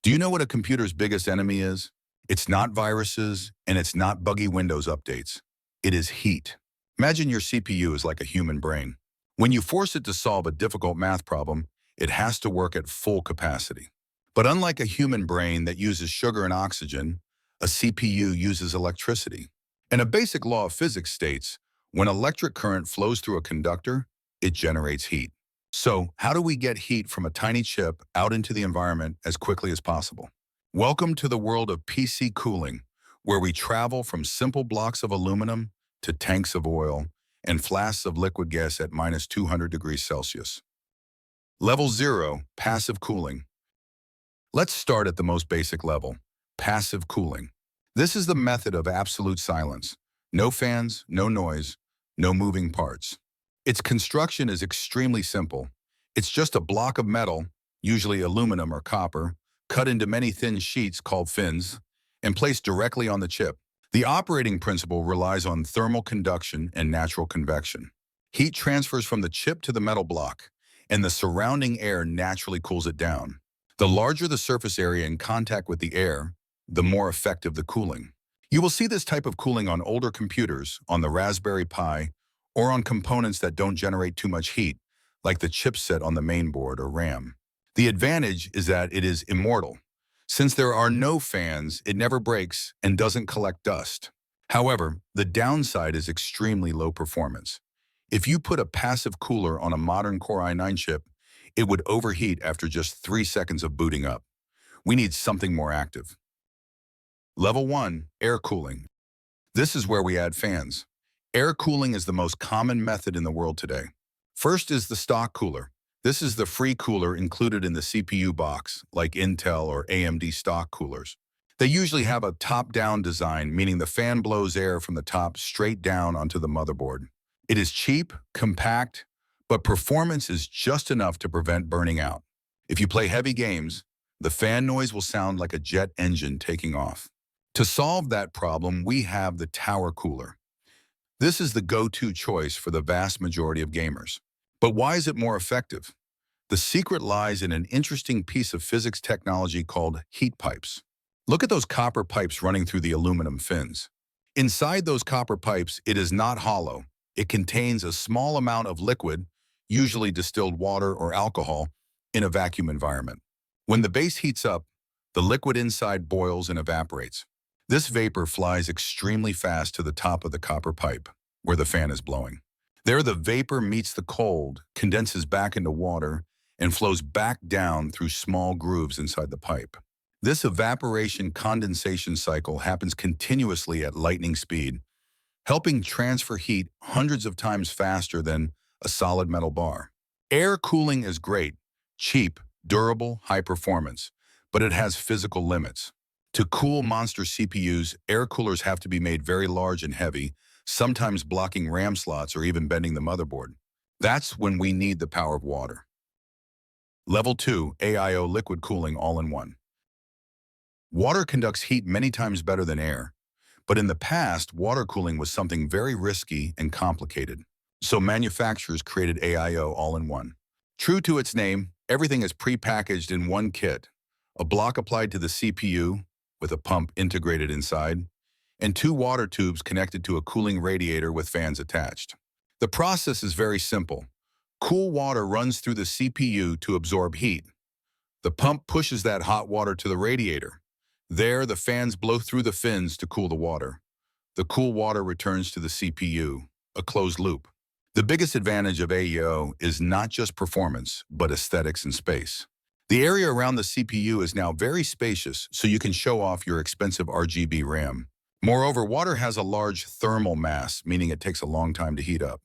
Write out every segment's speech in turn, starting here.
Do you know what a computer's biggest enemy is? It's not viruses, and it's not buggy Windows updates. It is heat. Imagine your CPU is like a human brain. When you force it to solve a difficult math problem, it has to work at full capacity. But unlike a human brain that uses sugar and oxygen, a CPU uses electricity. And a basic law of physics states, when electric current flows through a conductor, it generates heat. So, how do we get heat from a tiny chip out into the environment as quickly as possible? Welcome to the world of PC cooling, where we travel from simple blocks of aluminum to tanks of oil and flasks of liquid gas at minus 200 degrees Celsius. Level 0, passive cooling. Let's start at the most basic level, passive cooling. This is the method of absolute silence. No fans, no noise, no moving parts. Its construction is extremely simple. It's just a block of metal, usually aluminum or copper, cut into many thin sheets called fins, and placed directly on the chip. The operating principle relies on thermal conduction and natural convection. Heat transfers from the chip to the metal block, and the surrounding air naturally cools it down. The larger the surface area in contact with the air, the more effective the cooling. You will see this type of cooling on older computers, on the Raspberry Pi, or on components that don't generate too much heat, like the chipset on the mainboard or RAM. The advantage is that it is immortal. Since there are no fans, it never breaks and doesn't collect dust. However, the downside is extremely low performance. If you put a passive cooler on a modern Core i9 chip, it would overheat after just 3 seconds of booting up. We need something more active. Level 1, air cooling. This is where we add fans. Air cooling is the most common method in the world today. First is the stock cooler. This is the free cooler included in the CPU box, like Intel or AMD stock coolers. They usually have a top-down design, meaning the fan blows air from the top straight down onto the motherboard. It is cheap, compact, but performance is just enough to prevent burning out. If you play heavy games, the fan noise will sound like a jet engine taking off. To solve that problem, we have the tower cooler. This is the go-to choice for the vast majority of gamers. But why is it more effective? The secret lies in an interesting piece of physics technology called heat pipes. Look at those copper pipes running through the aluminum fins. Inside those copper pipes, it is not hollow. It contains a small amount of liquid, usually distilled water or alcohol, in a vacuum environment. When the base heats up, the liquid inside boils and evaporates. This vapor flies extremely fast to the top of the copper pipe, where the fan is blowing. There, the vapor meets the cold, condenses back into water, and flows back down through small grooves inside the pipe. This evaporation-condensation cycle happens continuously at lightning speed, helping transfer heat hundreds of times faster than a solid metal bar. Air cooling is great, cheap, durable, high performance, but it has physical limits. To cool monster CPUs, air coolers have to be made very large and heavy, sometimes blocking RAM slots or even bending the motherboard. That's when we need the power of water. Level 2, AIO liquid cooling all-in-one. Water conducts heat many times better than air, but in the past, water cooling was something very risky and complicated. So manufacturers created AIO all-in-one. True to its name, everything is pre-packaged in one kit, a block applied to the CPU, with a pump integrated inside, and 2 water tubes connected to a cooling radiator with fans attached. The process is very simple. Cool water runs through the CPU to absorb heat. The pump pushes that hot water to the radiator. There, the fans blow through the fins to cool the water. The cool water returns to the CPU, a closed loop. The biggest advantage of AIO is not just performance, but aesthetics and space. The area around the CPU is now very spacious, so you can show off your expensive RGB RAM. Moreover, water has a large thermal mass, meaning it takes a long time to heat up.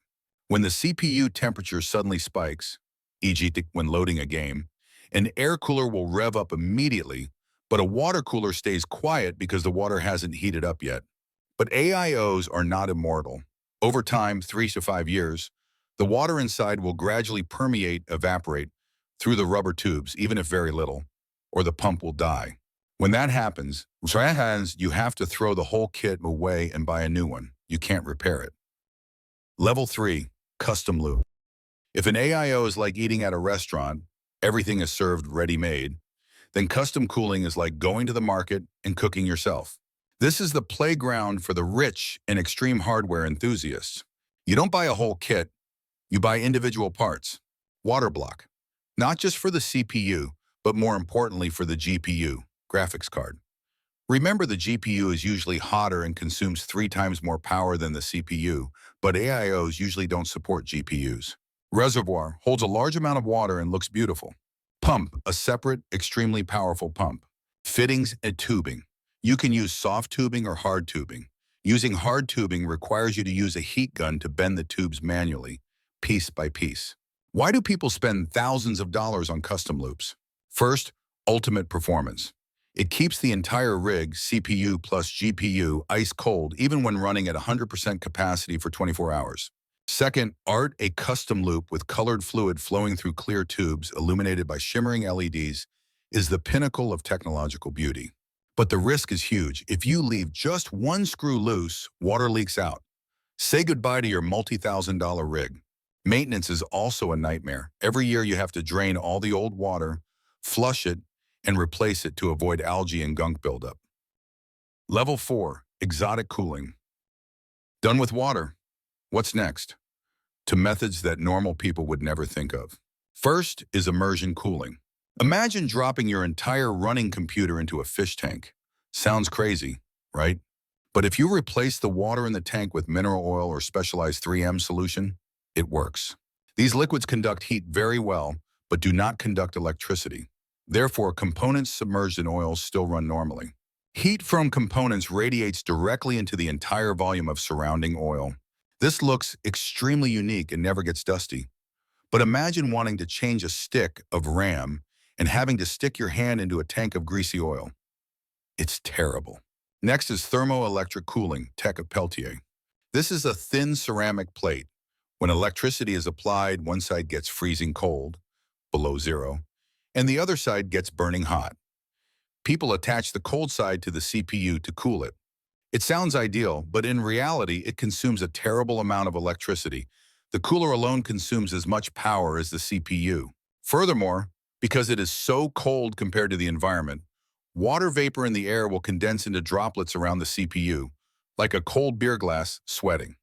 When the CPU temperature suddenly spikes, e.g. when loading a game, an air cooler will rev up immediately, but a water cooler stays quiet because the water hasn't heated up yet. But AIOs are not immortal. Over time, 3 to 5 years, the water inside will gradually evaporate, through the rubber tubes, even if very little, or the pump will die. When that happens, you have to throw the whole kit away and buy a new one. You can't repair it. Level 3, custom loop. If an AIO is like eating at a restaurant, everything is served ready-made, then custom cooling is like going to the market and cooking yourself. This is the playground for the rich and extreme hardware enthusiasts. You don't buy a whole kit, you buy individual parts. Water block, not just for the CPU, but more importantly for the GPU, graphics card. Remember, the GPU is usually hotter and consumes 3 times more power than the CPU, but AIOs usually don't support GPUs. Reservoir holds a large amount of water and looks beautiful. Pump, a separate, extremely powerful pump. Fittings and tubing. You can use soft tubing or hard tubing. Using hard tubing requires you to use a heat gun to bend the tubes manually, piece by piece. Why do people spend thousands of dollars on custom loops? First, ultimate performance. It keeps the entire rig, CPU plus GPU, ice cold even when running at 100% capacity for 24 hours. Second, art, a custom loop with colored fluid flowing through clear tubes illuminated by shimmering LEDs, is the pinnacle of technological beauty. But the risk is huge. If you leave just one screw loose, water leaks out. Say goodbye to your multi-thousand-dollar rig. Maintenance is also a nightmare. Every year you have to drain all the old water, flush it, and replace it to avoid algae and gunk buildup. Level 4, exotic cooling. Done with water. What's next? To methods that normal people would never think of. First is immersion cooling. Imagine dropping your entire running computer into a fish tank. Sounds crazy, right? But if you replace the water in the tank with mineral oil or specialized 3M solution, it works. These liquids conduct heat very well, but do not conduct electricity. Therefore, components submerged in oil still run normally. Heat from components radiates directly into the entire volume of surrounding oil. This looks extremely unique and never gets dusty. But imagine wanting to change a stick of RAM and having to stick your hand into a tank of greasy oil. It's terrible. Next is thermoelectric cooling, tech of Peltier. This is a thin ceramic plate. When electricity is applied, one side gets freezing cold, below zero, and the other side gets burning hot. People attach the cold side to the CPU to cool it. It sounds ideal, but in reality, it consumes a terrible amount of electricity. The cooler alone consumes as much power as the CPU. Furthermore, because it is so cold compared to the environment, water vapor in the air will condense into droplets around the CPU, like a cold beer glass sweating.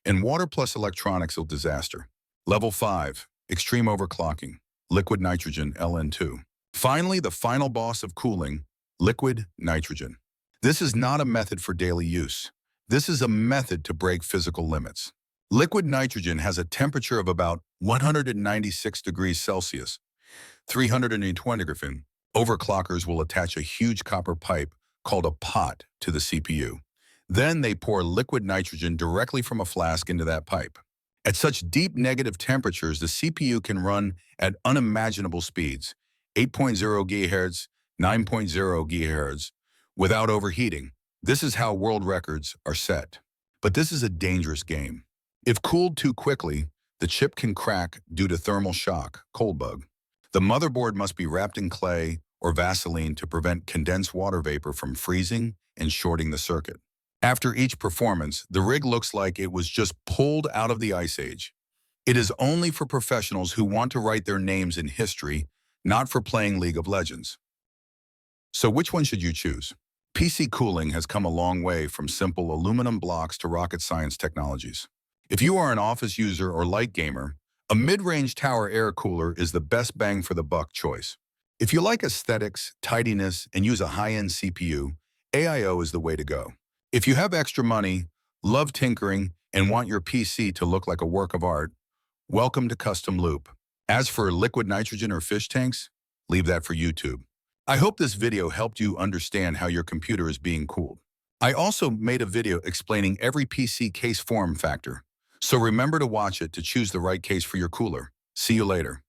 And water plus electronics is a disaster. Level 5, extreme overclocking, liquid nitrogen, LN2. Finally, the final boss of cooling, liquid nitrogen. This is not a method for daily use. This is a method to break physical limits. Liquid nitrogen has a temperature of about 196 degrees Celsius, 320 degrees. Overclockers will attach a huge copper pipe called a pot to the CPU. Then they pour liquid nitrogen directly from a flask into that pipe. At such deep negative temperatures, the CPU can run at unimaginable speeds, 8.0 GHz, 9.0 GHz, without overheating. This is how world records are set. But this is a dangerous game. If cooled too quickly, the chip can crack due to thermal shock, cold bug. The motherboard must be wrapped in clay or Vaseline to prevent condensed water vapor from freezing and shorting the circuit. After each performance, the rig looks like it was just pulled out of the Ice Age. It is only for professionals who want to write their names in history, not for playing League of Legends. So which one should you choose? PC cooling has come a long way from simple aluminum blocks to rocket science technologies. If you are an office user or light gamer, a mid-range tower air cooler is the best bang for the buck choice. If you like aesthetics, tidiness, and use a high-end CPU, AIO is the way to go. If you have extra money, love tinkering, and want your PC to look like a work of art, welcome to Custom Loop. As for liquid nitrogen or fish tanks, leave that for YouTube. I hope this video helped you understand how your computer is being cooled. I also made a video explaining every PC case form factor, so remember to watch it to choose the right case for your cooler. See you later.